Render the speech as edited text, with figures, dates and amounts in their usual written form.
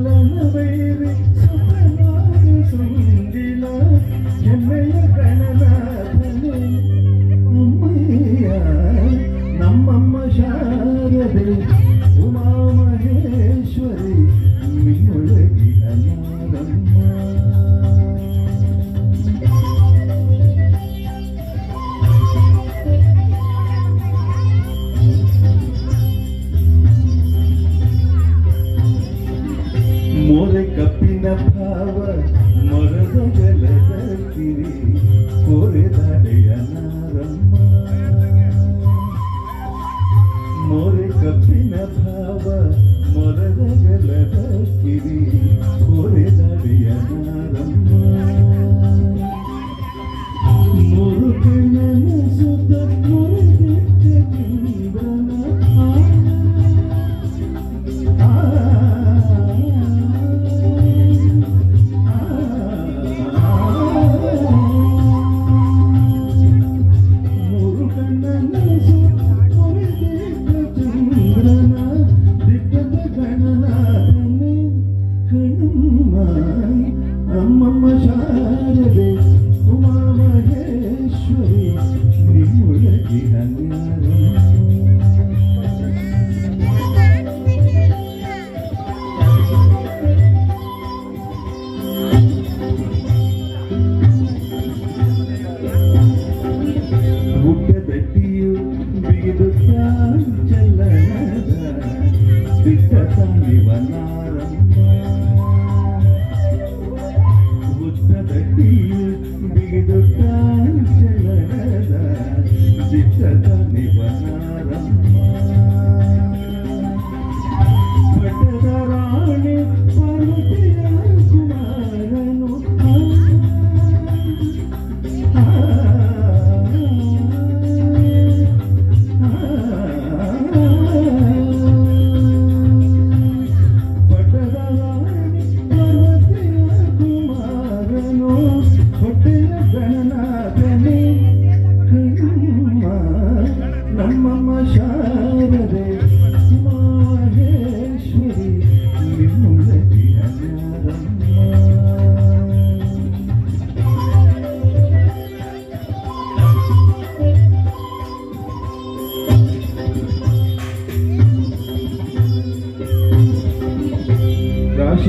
ಸೊಲನ ಬೈರಿ ಸುಖನಾಗಿ ಸುಂದಿಲ ಹೆಮ್ಮೆಯ ಗಣನಾಥನೇ ಅಮ್ಮಯ್ಯ ನಮ್ಮಮ್ಮ ಶಾರದೆ ಉಮಾ ಮಹೇಶ್ವರಿ ನಿಮ್ಮೊಳಗಿ ಅನಾರಮ್ಮ ಮೋರೆ ಕಪ್ಪಿನ ಭಾವ ಮರದ ಜಲದ ಕಿರಿ ಕೋರೆದಾಡೆಯ ನಾರಮ್ಮ ಮೋರೆ ಕಪ್ಪಿನ ಭಾವ ಮರದ ಜಲದ ಕಿರಿ ಕೋರೆದಾಡೆಯ ನಾರಮ್ಮ ಮೂರು ಕಣ್ಣನ ಸುತ್ತ ಮುರಿದಿದ್ದ ಚಂದ್ರನ ಅಮ್ಮಮ್ಮ ಶಾರದೆ ಉಮಾ ಮಹೇಶ್ವರಿ ನಿಮ್ಮೊಳಗಿ ಹುಟ್ಟದಟ್ಟಿಯು ಬಿಗಿದು ಚಾಂಚಲನದ ಬಿಟ್ಟ ತಾನಿವನಾರಮ್ಮ ಹುಟ್ಟದಟ್ಟಿಯು ಬಿಗಿದು ಚಾಂಚಲನದ ಬಿಟ್ಟ